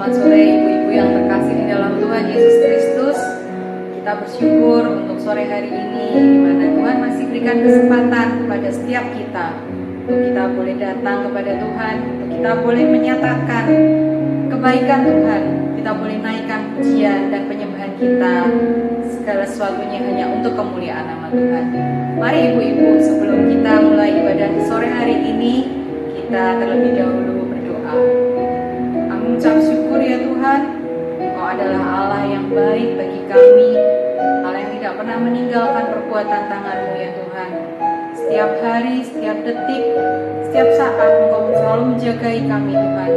Selamat sore ibu-ibu yang terkasih di dalam Tuhan Yesus Kristus. Kita bersyukur untuk sore hari ini di mana Tuhan masih berikan kesempatan kepada setiap kita untuk kita boleh datang kepada Tuhan, untuk kita boleh menyatakan kebaikan Tuhan, kita boleh naikkan pujian dan penyembahan kita, segala sesuatunya hanya untuk kemuliaan nama Tuhan. Mari ibu-ibu, sebelum kita mulai ibadah sore hari ini, kita terlebih dahulu berdoa. Kami mengucap syukur ya Tuhan, Engkau adalah Allah yang baik bagi kami, Allah yang tidak pernah meninggalkan perbuatan tangan-Mu ya Tuhan. Setiap hari, setiap detik, setiap saat Engkau selalu menjagai kami Tuhan,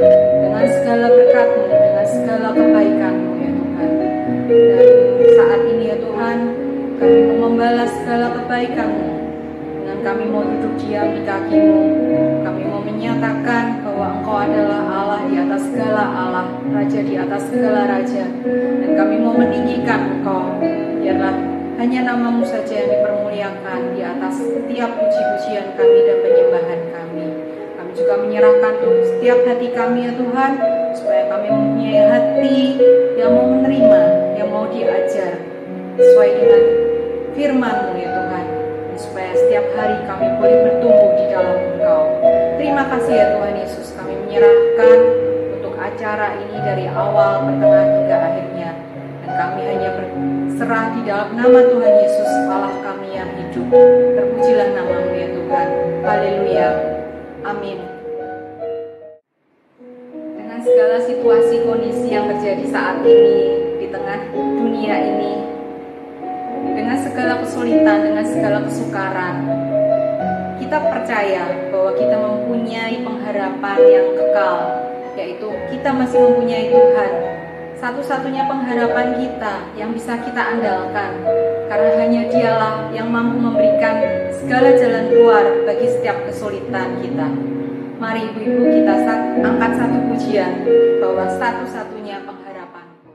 dengan segala berkat-Mu, dengan segala kebaikan-Mu ya Tuhan. Dan saat ini ya Tuhan, kami mau membalas segala kebaikan-Mu, dengan kami mau duduk diam di kaki-Mu. Kami mau menyatakan bahwa Engkau adalah Allah di atas segala Allah, Raja di atas segala Raja. Dan kami mau meninggikan Engkau, biarlah hanya nama-Mu saja yang dipermuliakan di atas setiap puji-pujian kami dan penyembahan kami. Kami juga menyerahkan setiap hati kami ya Tuhan, supaya kami mempunyai hati yang mau menerima, yang mau diajar sesuai dengan firman-Mu ya Tuhan, dan supaya setiap hari kami boleh bertumbuh di dalam Engkau. Terima kasih ya Tuhan Yesus, kami menyerahkan untuk acara ini dari awal, pertengahan hingga akhirnya, dan kami hanya berserah di dalam nama Tuhan Yesus, Allah kami yang hidup. Terpujilah nama-Mu ya Tuhan. Haleluya. Amin. Dengan segala situasi kondisi yang terjadi saat ini di tengah dunia ini, dengan segala kesulitan, dengan segala kesukaran, kita percaya bahwa kita mempunyai pengharapan yang kekal, yaitu kita masih mempunyai Tuhan, satu-satunya pengharapan kita yang bisa kita andalkan, karena hanya Dialah yang mampu memberikan segala jalan keluar bagi setiap kesulitan kita. Mari ibu-ibu kita angkat satu pujian bahwa satu-satunya pengharapanku.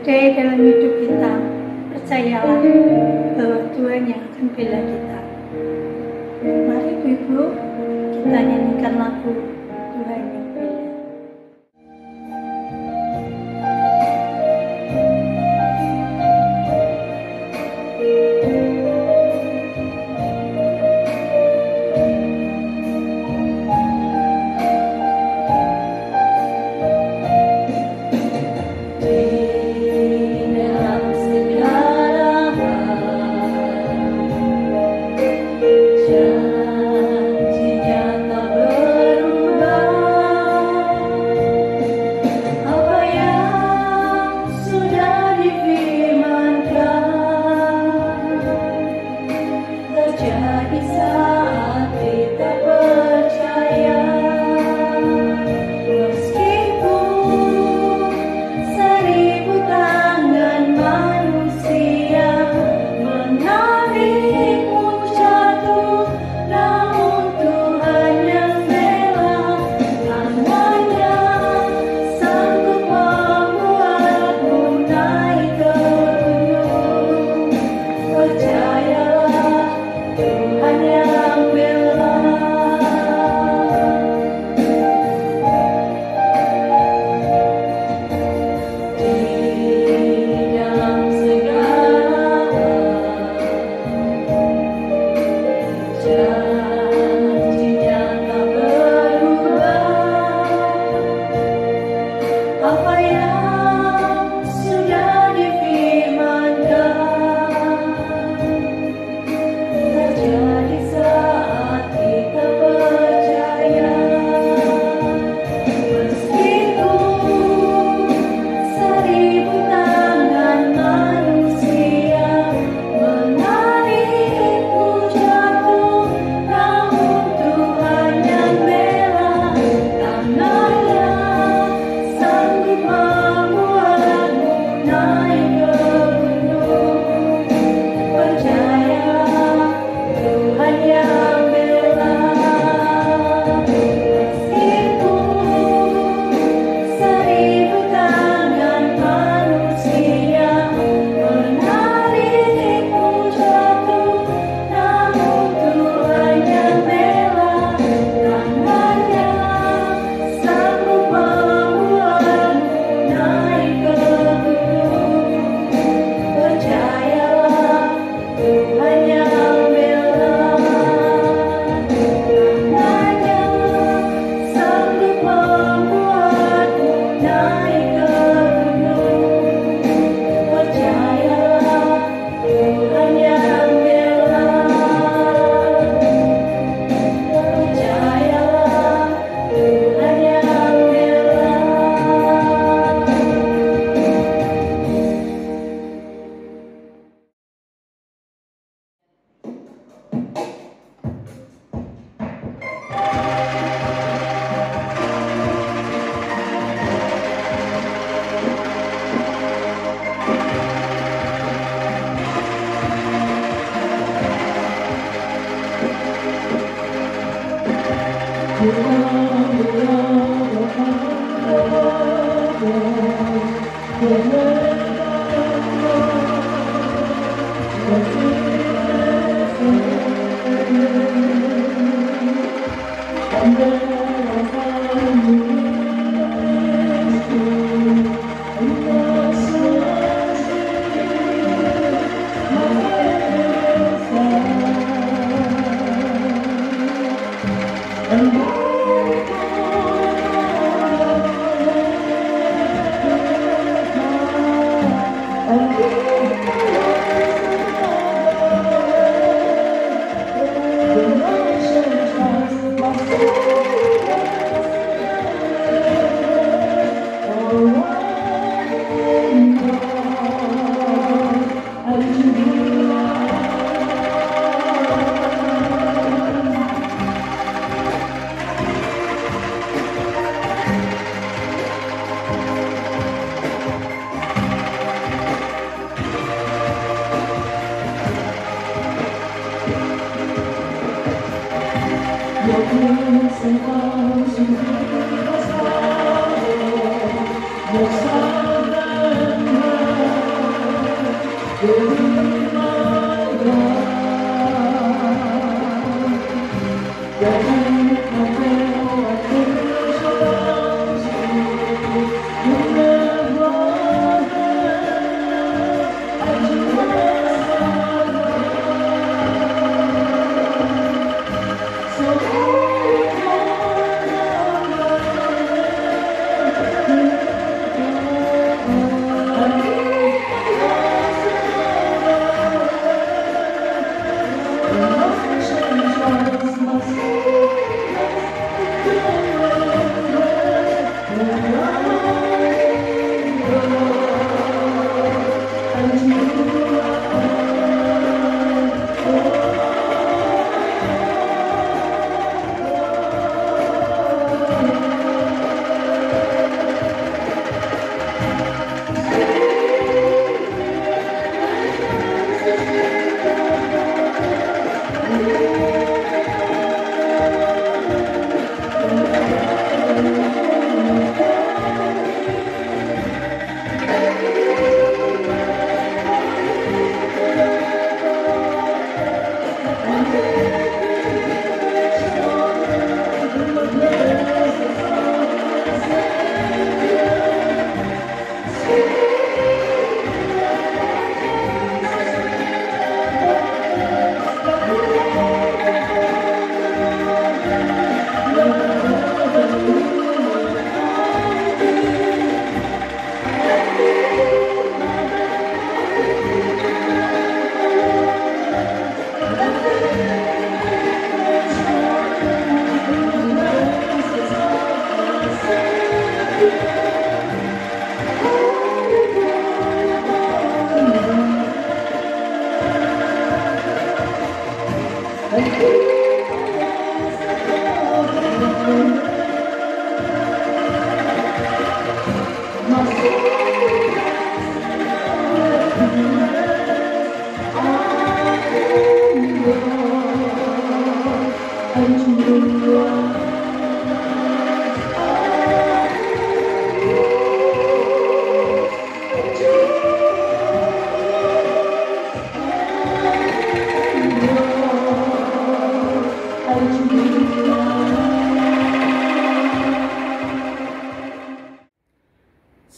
badai dalam hidup kita, percayalah bahwa Tuhan yang akan bela kita. Mari Ibu, kita nyanyikan lagu Tuhan yang bela.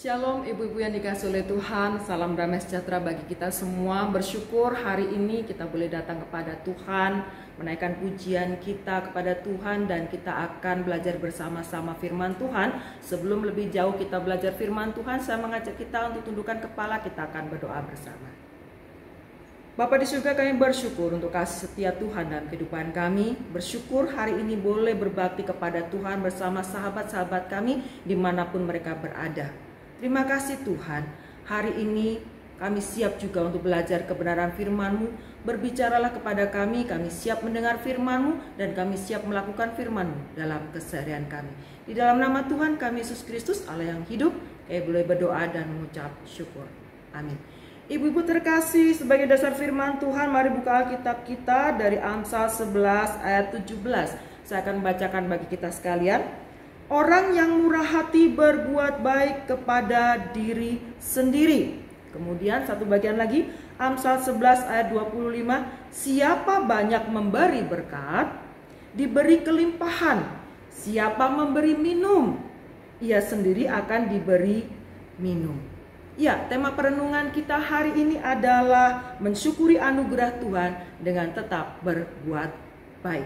Shalom ibu-ibu yang dikasihi oleh Tuhan, salam damai sejahtera bagi kita semua. Bersyukur hari ini kita boleh datang kepada Tuhan, menaikkan pujian kita kepada Tuhan, dan kita akan belajar bersama-sama firman Tuhan. Sebelum lebih jauh kita belajar firman Tuhan, saya mengajak kita untuk tundukkan kepala, kita akan berdoa bersama. Bapa di surga, kami bersyukur untuk kasih setia Tuhan dalam kehidupan kami. Bersyukur hari ini boleh berbakti kepada Tuhan bersama sahabat-sahabat kami dimanapun mereka berada. Terima kasih Tuhan, hari ini kami siap juga untuk belajar kebenaran firman-Mu. Berbicaralah kepada kami siap mendengar firman-Mu, dan kami siap melakukan firman-Mu dalam keseharian kami. Di dalam nama Tuhan kami Yesus Kristus, Allah yang hidup, kami boleh berdoa dan mengucap syukur. Amin. Ibu-ibu terkasih, sebagai dasar firman Tuhan, mari buka Alkitab kita dari Amsal 11 ayat 17. Saya akan membacakan bagi kita sekalian. Orang yang murah hati berbuat baik kepada diri sendiri. Kemudian satu bagian lagi, Amsal 11 ayat 25. Siapa banyak memberi berkat, diberi kelimpahan. Siapa memberi minum, ia sendiri akan diberi minum. Ya, tema perenungan kita hari ini adalah mensyukuri anugerah Tuhan dengan tetap berbuat baik.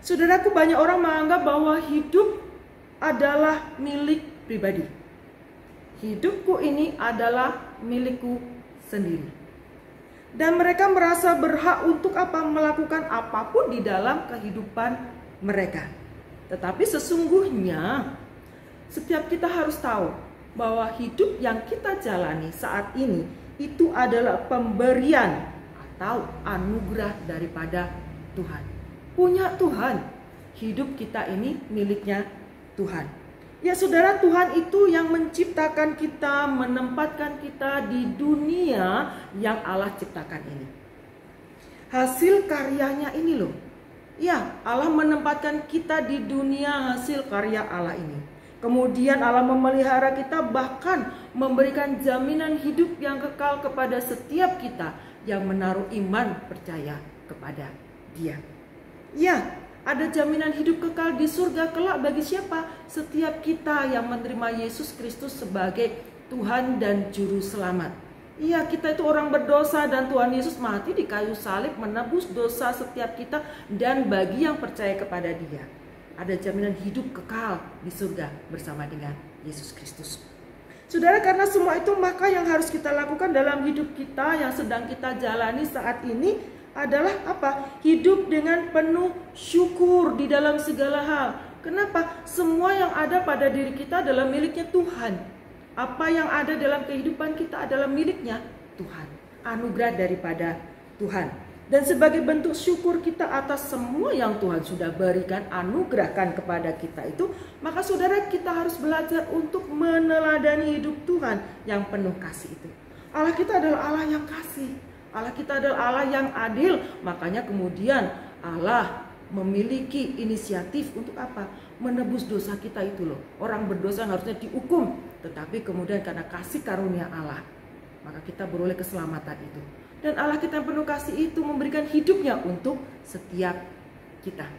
Saudaraku, banyak orang menganggap bahwa hidup adalah milik pribadi. Hidupku ini adalah milikku sendiri. Dan mereka merasa berhak untuk melakukan apapun di dalam kehidupan mereka. Tetapi sesungguhnya setiap kita harus tahu bahwa hidup yang kita jalani saat ini itu adalah pemberian atau anugerah daripada Tuhan. Punya Tuhan. Hidup kita ini miliknya Tuhan. Ya saudara, Tuhan itu yang menciptakan kita, menempatkan kita di dunia yang Allah ciptakan ini. Hasil karyanya ini loh. Ya, Allah menempatkan kita di dunia hasil karya Allah ini. Kemudian Allah memelihara kita, bahkan memberikan jaminan hidup yang kekal kepada setiap kita yang menaruh iman percaya kepada Dia. Ya, ada jaminan hidup kekal di surga kelak bagi siapa? Setiap kita yang menerima Yesus Kristus sebagai Tuhan dan Juru Selamat. Iya, kita itu orang berdosa dan Tuhan Yesus mati di kayu salib menebus dosa setiap kita dan bagi yang percaya kepada Dia. Ada jaminan hidup kekal di surga bersama dengan Yesus Kristus. Saudara, karena semua itu maka yang harus kita lakukan dalam hidup kita yang sedang kita jalani saat ini adalah apa? Hidup dengan penuh syukur di dalam segala hal. Kenapa? Semua yang ada pada diri kita adalah miliknya Tuhan. Apa yang ada dalam kehidupan kita adalah miliknya Tuhan. Anugerah daripada Tuhan. Dan sebagai bentuk syukur kita atas semua yang Tuhan sudah berikan, anugerahkan kepada kita itu, maka saudara, kita harus belajar untuk meneladani hidup Tuhan yang penuh kasih itu. Allah kita adalah Allah yang kasih. Allah kita adalah Allah yang adil. Makanya kemudian Allah memiliki inisiatif untuk apa? Menebus dosa kita itu loh. Orang berdosa harusnya dihukum, tetapi kemudian karena kasih karunia Allah, maka kita beroleh keselamatan itu. Dan Allah kita yang penuh kasih itu memberikan hidupnya untuk setiap kita.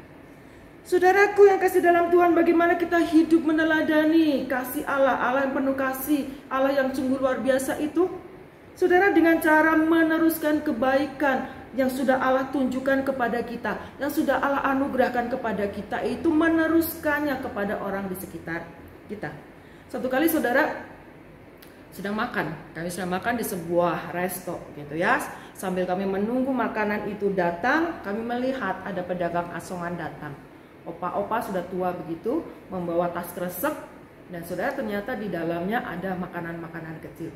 Saudaraku yang kasih dalam Tuhan, bagaimana kita hidup meneladani kasih Allah, Allah yang penuh kasih, Allah yang sungguh luar biasa itu? Saudara, dengan cara meneruskan kebaikan yang sudah Allah tunjukkan kepada kita, yang sudah Allah anugerahkan kepada kita, itu meneruskannya kepada orang di sekitar kita. Satu kali saudara sedang makan, kami sedang makan di sebuah resto gitu ya. Sambil kami menunggu makanan itu datang, kami melihat ada pedagang asongan datang. Opa-opa sudah tua begitu, membawa tas kresek, dan saudara ternyata di dalamnya ada makanan-makanan kecil.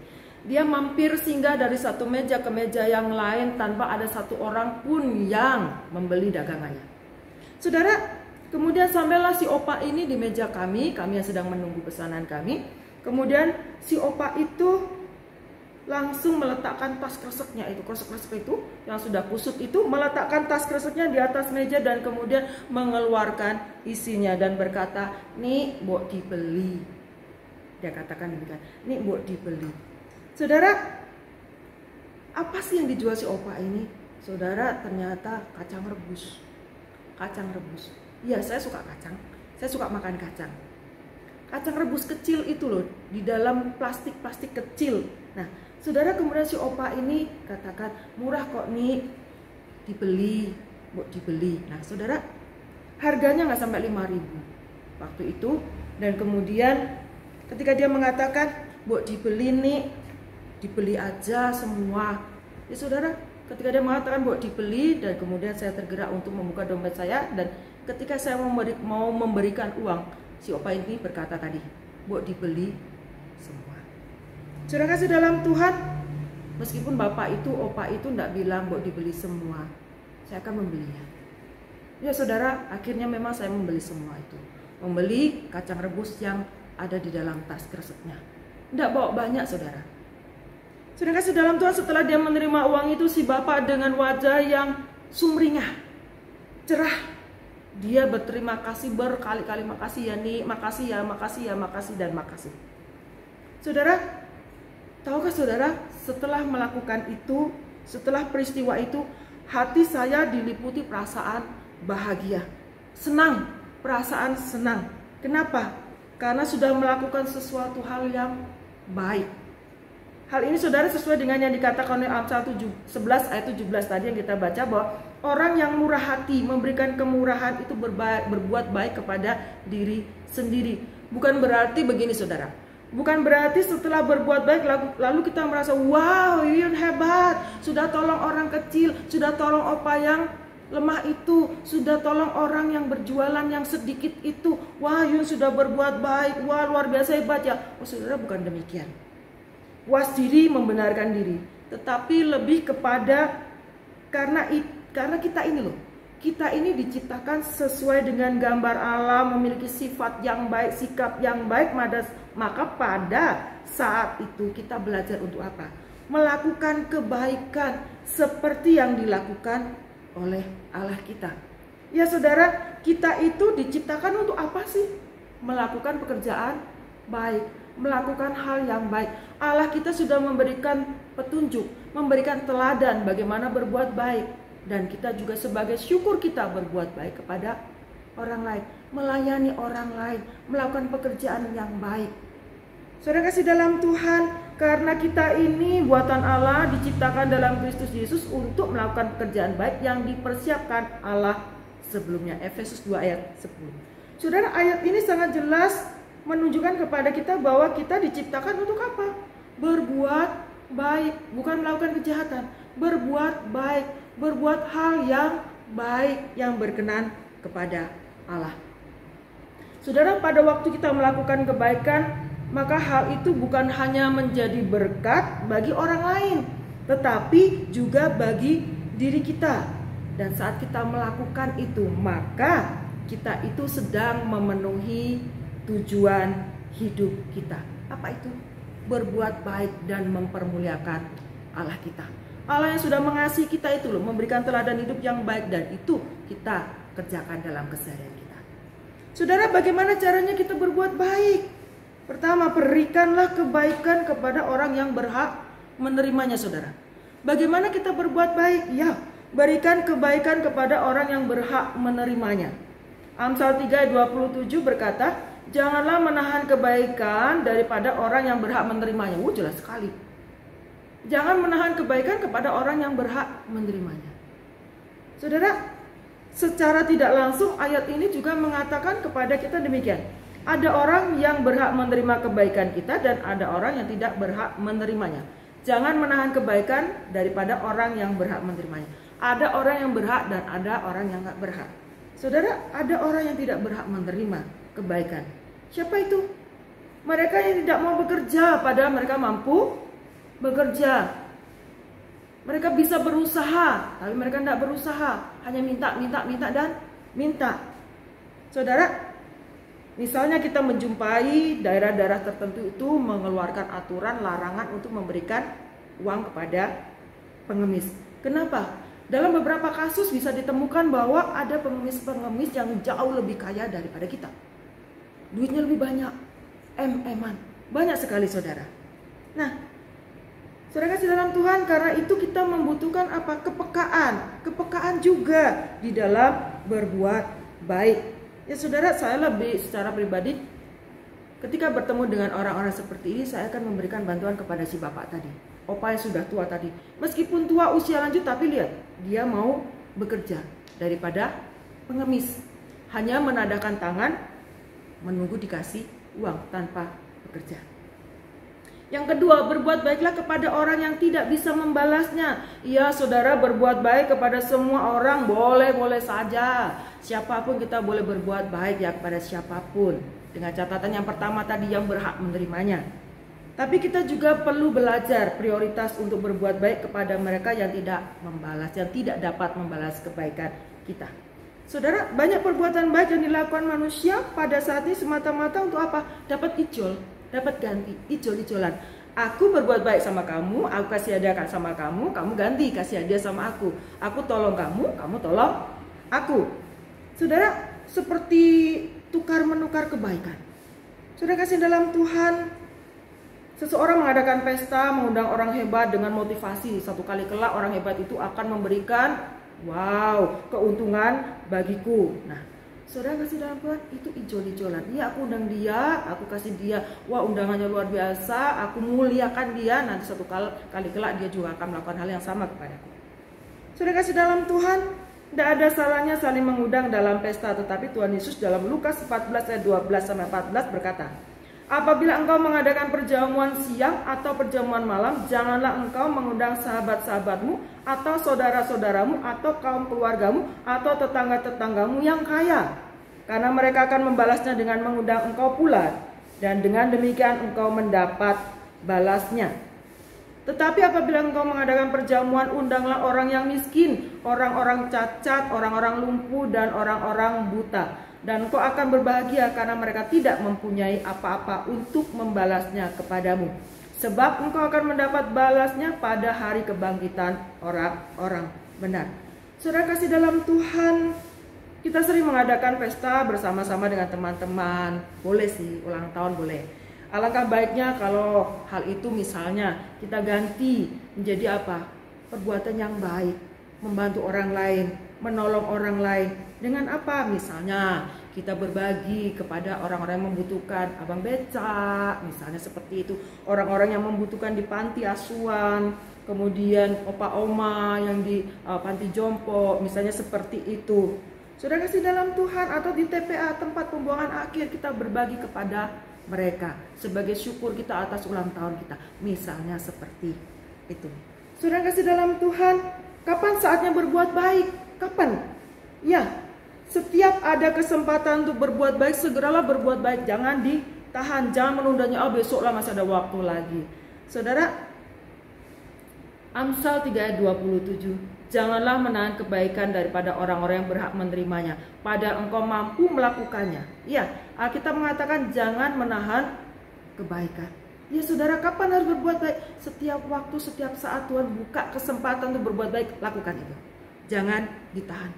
Dia mampir singgah dari satu meja ke meja yang lain tanpa ada satu orang pun yang membeli dagangannya. Saudara, kemudian sampailah si opa ini di meja kami yang sedang menunggu pesanan kami. Kemudian si opa itu langsung meletakkan tas kreseknya itu, kresek-kresek itu yang sudah kusut itu, meletakkan tas kreseknya di atas meja dan kemudian mengeluarkan isinya dan berkata, "Nih, mbok dibeli." Dia katakan demikian, "Nih, mbok dibeli." Saudara, apa sih yang dijual si opa ini? Saudara, ternyata kacang rebus. Kacang rebus. Iya, saya suka kacang. Saya suka makan kacang. Kacang rebus kecil itu loh, di dalam plastik-plastik kecil. Nah, saudara, kemudian si opa ini katakan, "Murah kok nih, dibeli, buat dibeli." Nah, saudara, harganya nggak sampai 5.000 waktu itu. Dan kemudian ketika dia mengatakan, "Buat dibeli nih, dibeli aja semua." Ya saudara, ketika dia mengatakan buat dibeli, dan kemudian saya tergerak untuk membuka dompet saya, dan ketika saya mau memberikan uang, si opa ini berkata tadi, "Buat dibeli semua." Saudara kasih dalam Tuhan, meskipun bapak itu, opa itu tidak bilang buat dibeli semua, saya akan membelinya. Ya saudara, akhirnya memang saya membeli semua itu. Membeli kacang rebus yang ada di dalam tas kreseknya. Tidak bawa banyak saudara. Saudara kasih dalam Tuhan, setelah dia menerima uang itu, si bapak dengan wajah yang sumringah, cerah, dia berterima kasih berkali-kali, "Makasih ya nih, makasih ya, makasih ya, makasih dan makasih." Saudara, tahukah saudara, setelah melakukan itu, setelah peristiwa itu, hati saya diliputi perasaan bahagia, senang, perasaan senang. Kenapa? Karena sudah melakukan sesuatu hal yang baik. Hal ini saudara sesuai dengan yang dikatakan oleh Amsal 11 ayat 17 tadi yang kita baca, bahwa orang yang murah hati memberikan kemurahan itu berbuat baik kepada diri sendiri. Bukan berarti begini saudara, bukan berarti setelah berbuat baik lalu kita merasa, "Wow, Yun hebat, sudah tolong orang kecil, sudah tolong opa yang lemah itu, sudah tolong orang yang berjualan yang sedikit itu. Wah, Yun sudah berbuat baik, wah luar biasa hebat ya." Oh saudara, bukan demikian. Puas diri, membenarkan diri, tetapi lebih kepada karena kita ini loh, kita ini diciptakan sesuai dengan gambar Allah, memiliki sifat yang baik, sikap yang baik, maka pada saat itu kita belajar untuk apa? Melakukan kebaikan seperti yang dilakukan oleh Allah kita. Ya saudara, kita itu diciptakan untuk apa sih? Melakukan pekerjaan baik. melakukan hal yang baik. Allah kita sudah memberikan petunjuk, memberikan teladan bagaimana berbuat baik. Dan kita juga sebagai syukur kita berbuat baik kepada orang lain, melayani orang lain, melakukan pekerjaan yang baik. Saudara kasih dalam Tuhan, karena kita ini buatan Allah, diciptakan dalam Kristus Yesus untuk melakukan pekerjaan baik yang dipersiapkan Allah sebelumnya. Efesus 2 ayat 10. Saudara, ayat ini sangat jelas menunjukkan kepada kita bahwa kita diciptakan untuk apa? Berbuat baik, bukan melakukan kejahatan. Berbuat baik, berbuat hal yang baik yang berkenan kepada Allah. Saudara, pada waktu kita melakukan kebaikan, maka hal itu bukan hanya menjadi berkat bagi orang lain, tetapi juga bagi diri kita. Dan saat kita melakukan itu, maka kita itu sedang memenuhi tujuan hidup kita. Apa itu? Berbuat baik dan mempermuliakan Allah kita. Allah yang sudah mengasihi kita itu loh, memberikan teladan hidup yang baik, dan itu kita kerjakan dalam keseharian kita. Saudara, bagaimana caranya kita berbuat baik? Pertama, berikanlah kebaikan kepada orang yang berhak menerimanya, saudara. Bagaimana kita berbuat baik? Ya, berikan kebaikan kepada orang yang berhak menerimanya. Amsal 3 ayat 27 berkata, janganlah menahan kebaikan daripada orang yang berhak menerimanya. Jelas sekali. Jangan menahan kebaikan kepada orang yang berhak menerimanya. Saudara, secara tidak langsung ayat ini juga mengatakan kepada kita demikian. Ada orang yang berhak menerima kebaikan kita dan ada orang yang tidak berhak menerimanya. Jangan menahan kebaikan daripada orang yang berhak menerimanya. Ada orang yang berhak dan ada orang yang gak berhak. Saudara, ada orang yang tidak berhak menerima kebaikan. Siapa itu? Mereka yang tidak mau bekerja padahal mereka mampu bekerja. Mereka bisa berusaha, tapi mereka tidak berusaha. Hanya minta dan minta. Saudara, misalnya kita menjumpai daerah-daerah tertentu itu mengeluarkan aturan larangan untuk memberikan uang kepada pengemis. Kenapa? Dalam beberapa kasus bisa ditemukan bahwa ada pengemis-pengemis yang jauh lebih kaya daripada kita. Duitnya lebih banyak, em-eman, banyak sekali saudara. Nah, saudara kasih dalam Tuhan, karena itu kita membutuhkan apa? Kepekaan juga di dalam berbuat baik. Ya saudara, saya lebih secara pribadi ketika bertemu dengan orang-orang seperti ini, saya akan memberikan bantuan kepada si bapak tadi, opa yang sudah tua tadi. Meskipun tua usia lanjut, tapi lihat, dia mau bekerja daripada pengemis. Hanya menadahkan tangan, menunggu dikasih uang tanpa bekerja. Yang kedua, berbuat baiklah kepada orang yang tidak bisa membalasnya. Iya saudara, berbuat baik kepada semua orang boleh-boleh saja. Siapapun kita boleh berbuat baik ya kepada siapapun. Dengan catatan yang pertama tadi, yang berhak menerimanya. Tapi kita juga perlu belajar prioritas untuk berbuat baik kepada mereka yang tidak membalas, yang tidak dapat membalas kebaikan kita. Saudara, banyak perbuatan baik yang dilakukan manusia pada saat ini semata-mata untuk apa? Dapat ijol, dapat ganti, ijol-ijolan. Aku berbuat baik sama kamu, aku kasih hadiah sama kamu, kamu ganti kasih hadiah sama aku. Aku tolong kamu, kamu tolong aku. Saudara, seperti tukar-menukar kebaikan. Saudara kasih dalam Tuhan, seseorang mengadakan pesta, mengundang orang hebat dengan motivasi. Satu kali kelak orang hebat itu akan memberikan keuntungan bagiku. Nah, saudara kasih dalam Tuhan, itu ijol-ijolan. Iya, aku undang dia, aku kasih dia, wah undangannya luar biasa, aku muliakan dia. Nanti satu kali kelak dia juga akan melakukan hal yang sama kepadaku. Saudara kasih dalam Tuhan, tidak ada salahnya saling mengundang dalam pesta. Tetapi Tuhan Yesus dalam Lukas 14 ayat 12-14 berkata, apabila engkau mengadakan perjamuan siang atau perjamuan malam, janganlah engkau mengundang sahabat-sahabatmu atau saudara-saudaramu atau kaum keluargamu atau tetangga-tetanggamu yang kaya, karena mereka akan membalasnya dengan mengundang engkau pula, dan dengan demikian engkau mendapat balasnya. Tetapi apabila engkau mengadakan perjamuan, undanglah orang yang miskin, orang-orang cacat, orang-orang lumpuh, dan orang-orang buta. Dan engkau akan berbahagia karena mereka tidak mempunyai apa-apa untuk membalasnya kepadamu. Sebab engkau akan mendapat balasnya pada hari kebangkitan orang-orang benar. Saudara kasih dalam Tuhan, kita sering mengadakan pesta bersama-sama dengan teman-teman. Boleh sih, ulang tahun boleh. Alangkah baiknya kalau hal itu misalnya kita ganti menjadi apa? Perbuatan yang baik, membantu orang lain, menolong orang lain. Dengan apa? Misalnya kita berbagi kepada orang-orang yang membutuhkan, abang becak misalnya seperti itu, orang-orang yang membutuhkan di panti asuhan, kemudian opa oma yang di panti jompo misalnya seperti itu. Saudara kasih dalam Tuhan, atau di TPA tempat pembuangan akhir kita berbagi kepada mereka sebagai syukur kita atas ulang tahun kita, misalnya seperti itu. Saudara kasih dalam Tuhan, kapan saatnya berbuat baik? Kapan? Ya, setiap ada kesempatan untuk berbuat baik, segeralah berbuat baik. Jangan ditahan, jangan menundanya, besoklah masih ada waktu lagi. Saudara, Amsal 3 ayat 27, janganlah menahan kebaikan daripada orang-orang yang berhak menerimanya, padahal engkau mampu melakukannya. Ya, Alkitab mengatakan jangan menahan kebaikan. Ya saudara, kapan harus berbuat baik? Setiap waktu, setiap saat Tuhan buka kesempatan untuk berbuat baik, lakukan itu. Jangan ditahan.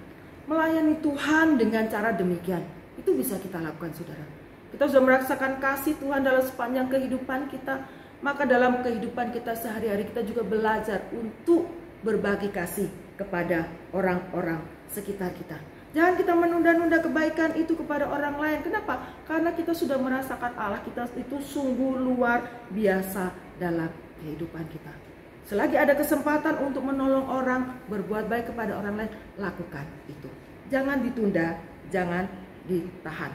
Melayani Tuhan dengan cara demikian, itu bisa kita lakukan saudara. Kita sudah merasakan kasih Tuhan dalam sepanjang kehidupan kita, maka dalam kehidupan kita sehari-hari kita juga belajar untuk berbagi kasih kepada orang-orang sekitar kita. Jangan kita menunda-nunda kebaikan itu kepada orang lain. Kenapa? Karena kita sudah merasakan Allah kita itu sungguh luar biasa dalam kehidupan kita. Selagi ada kesempatan untuk menolong orang, berbuat baik kepada orang lain, lakukan itu. Jangan ditunda, jangan ditahan.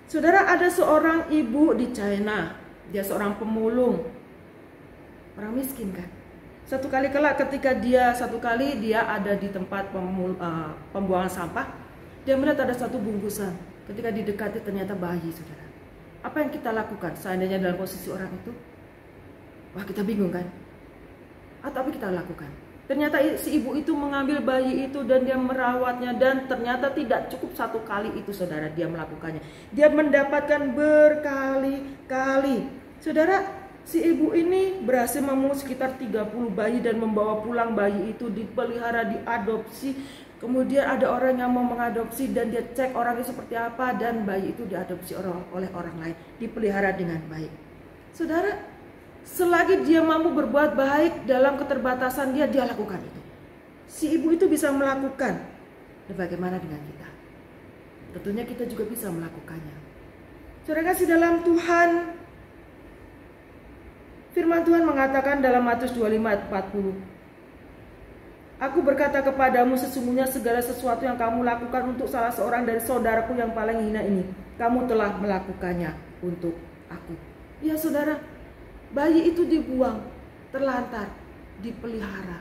Saudara, ada seorang ibu di China. Dia seorang pemulung, orang miskin kan. Satu kali dia ada di tempat pembuangan sampah, dia melihat ada satu bungkusan. Ketika didekati ternyata bayi, saudara. Apa yang kita lakukan seandainya dalam posisi orang itu? Wah, kita bingung kan? Atau apa kita lakukan? Ternyata si ibu itu mengambil bayi itu dan dia merawatnya, dan ternyata tidak cukup satu kali itu saudara dia melakukannya. Dia mendapatkan berkali-kali. Saudara, si ibu ini berhasil memungut sekitar 30 bayi dan membawa pulang bayi itu, dipelihara, diadopsi. Kemudian ada orang yang mau mengadopsi dan dia cek orangnya seperti apa, dan bayi itu diadopsi oleh orang lain, dipelihara dengan baik. Saudara, selagi dia mampu berbuat baik dalam keterbatasan dia lakukan itu. Si ibu itu bisa melakukan. Dan bagaimana dengan kita? Tentunya kita juga bisa melakukannya. Saudara kasih dalam Tuhan, firman Tuhan mengatakan dalam Matius 25 ayat 40, aku berkata kepadamu, sesungguhnya segala sesuatu yang kamu lakukan untuk salah seorang dari saudaraku yang paling hina ini, kamu telah melakukannya untuk aku. Ya saudara, bayi itu dibuang, terlantar, dipelihara,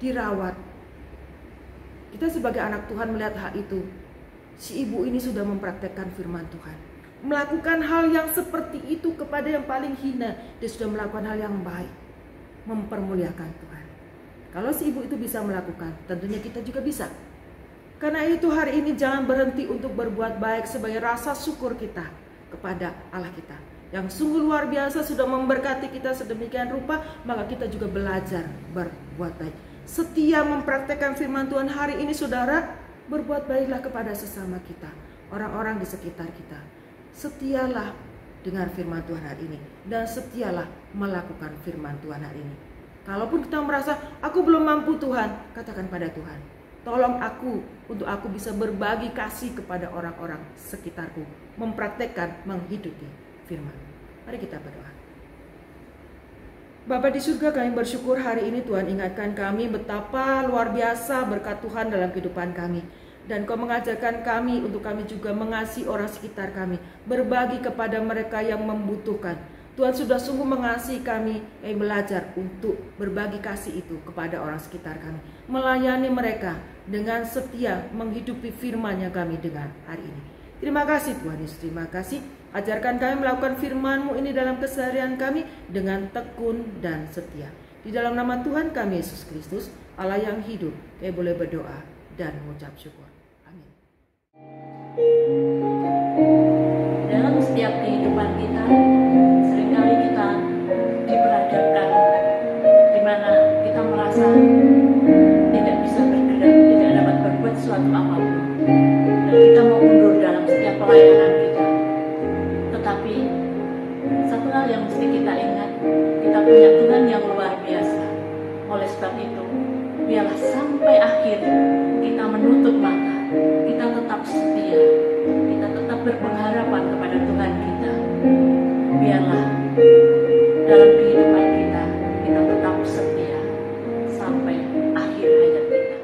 dirawat. Kita sebagai anak Tuhan melihat hal itu. Si ibu ini sudah mempraktekkan firman Tuhan, melakukan hal yang seperti itu kepada yang paling hina. Dia sudah melakukan hal yang baik, mempermuliakan Tuhan. Kalau si ibu itu bisa melakukan, tentunya kita juga bisa. Karena itu hari ini jangan berhenti untuk berbuat baik sebagai rasa syukur kita kepada Allah kita, yang sungguh luar biasa sudah memberkati kita sedemikian rupa. Maka kita juga belajar berbuat baik. Setia mempraktekkan firman Tuhan hari ini saudara, berbuat baiklah kepada sesama kita, orang-orang di sekitar kita. Setialah dengan firman Tuhan hari ini, dan setialah melakukan firman Tuhan hari ini. Kalaupun kita merasa aku belum mampu Tuhan, katakan pada Tuhan, tolong aku untuk aku bisa berbagi kasih kepada orang-orang sekitarku, mempraktekkan, menghidupi firman. Mari kita berdoa. Bapa di surga, kami bersyukur hari ini Tuhan ingatkan kami betapa luar biasa berkat Tuhan dalam kehidupan kami. Dan Kau mengajarkan kami untuk kami juga mengasihi orang sekitar kami, berbagi kepada mereka yang membutuhkan. Tuhan sudah sungguh mengasihi kami belajar untuk berbagi kasih itu kepada orang sekitar kami, melayani mereka dengan setia, menghidupi firman-Nya kami dengan hari ini. Terima kasih Tuhan Yesus, terima kasih. Ajarkan kami melakukan firman-Mu ini dalam keseharian kami dengan tekun dan setia. Di dalam nama Tuhan kami Yesus Kristus, Allah yang hidup, kami boleh berdoa dan mengucap syukur. Amin. Dalam setiap kehidupan kita, seringkali kita diperhadapkan di mana kita merasa tidak bisa bergerak, tidak dapat berbuat sesuatu apapun, dan kita mau mundur dalam setiap pelayanan kita. Tetapi biarlah sampai akhir kita menutup mata, kita tetap setia, kita tetap berpengharapan kepada Tuhan kita. Biarlah dalam kehidupan kita, kita tetap setia sampai akhir hayat kita.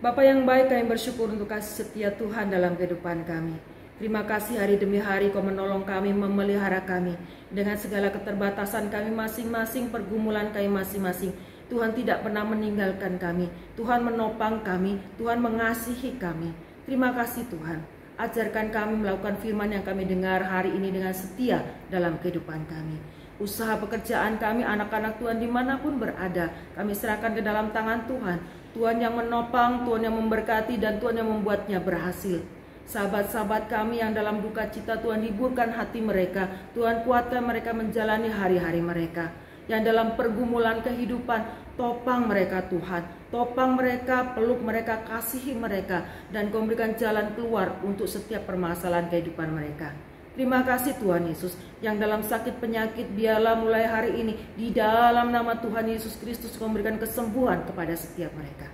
Bapa yang baik, kami bersyukur untuk kasih setia Tuhan dalam kehidupan kami. Terima kasih hari demi hari Kau menolong kami, memelihara kami. Dengan segala keterbatasan kami masing-masing, pergumulan kami masing-masing, Tuhan tidak pernah meninggalkan kami. Tuhan menopang kami, Tuhan mengasihi kami. Terima kasih Tuhan. Ajarkan kami melakukan firman yang kami dengar hari ini dengan setia dalam kehidupan kami. Usaha pekerjaan kami, anak-anak Tuhan dimanapun berada, kami serahkan ke dalam tangan Tuhan. Tuhan yang menopang, Tuhan yang memberkati, dan Tuhan yang membuatnya berhasil. Sahabat-sahabat kami yang dalam duka cita, Tuhan hiburkan hati mereka. Tuhan kuatkan mereka menjalani hari-hari mereka. Yang dalam pergumulan kehidupan, topang mereka Tuhan. Topang mereka, peluk mereka, kasihi mereka. Dan Kau berikan jalan keluar untuk setiap permasalahan kehidupan mereka. Terima kasih Tuhan Yesus, yang dalam sakit penyakit biarlah mulai hari ini di dalam nama Tuhan Yesus Kristus Kau memberikan kesembuhan kepada setiap mereka.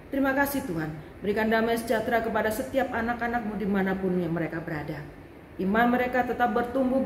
Terima kasih Tuhan, berikan damai sejahtera kepada setiap anak-anak-Mu dimanapun yang mereka berada. Iman mereka tetap bertumbuh,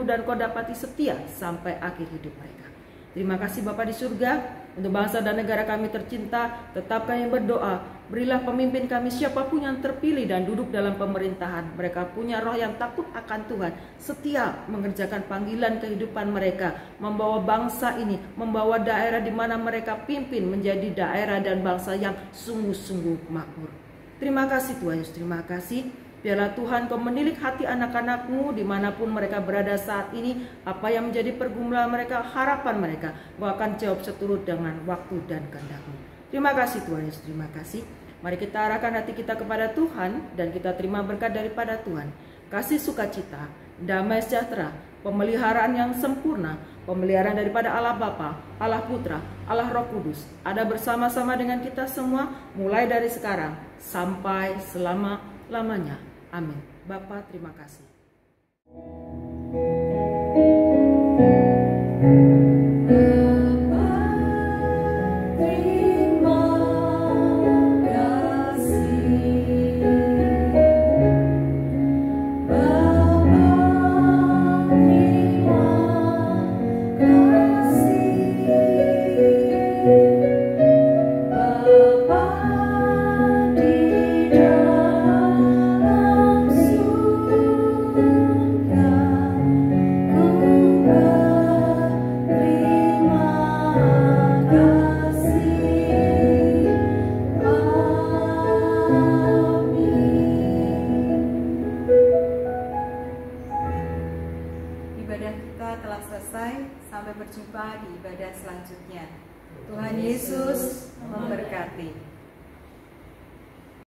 dan Kau dapati setia sampai akhir hidup mereka. Terima kasih Bapa di surga, untuk bangsa dan negara kami tercinta, tetap kami berdoa, berilah pemimpin kami siapapun yang terpilih dan duduk dalam pemerintahan. Mereka punya roh yang takut akan Tuhan, setia mengerjakan panggilan kehidupan mereka, membawa bangsa ini, membawa daerah di mana mereka pimpin menjadi daerah dan bangsa yang sungguh-sungguh makmur. Terima kasih Tuhan Yesus, terima kasih. Biarlah Tuhan Kau menilik hati anak-anak-Mu dimanapun mereka berada saat ini. Apa yang menjadi pergumulan mereka, harapan mereka, Kau akan jawab seturut dengan waktu dan kehendak-Mu. Terima kasih Tuhan Yesus, terima kasih. Mari kita arahkan hati kita kepada Tuhan dan kita terima berkat daripada Tuhan. Kasih sukacita, damai sejahtera, pemeliharaan yang sempurna, pemeliharaan daripada Allah Bapa, Allah Putra, Allah Roh Kudus ada bersama-sama dengan kita semua mulai dari sekarang sampai selama-lamanya. Amin. Bapa, terima kasih. Ibadah kita telah selesai, sampai berjumpa di ibadah selanjutnya. Tuhan Yesus memberkati.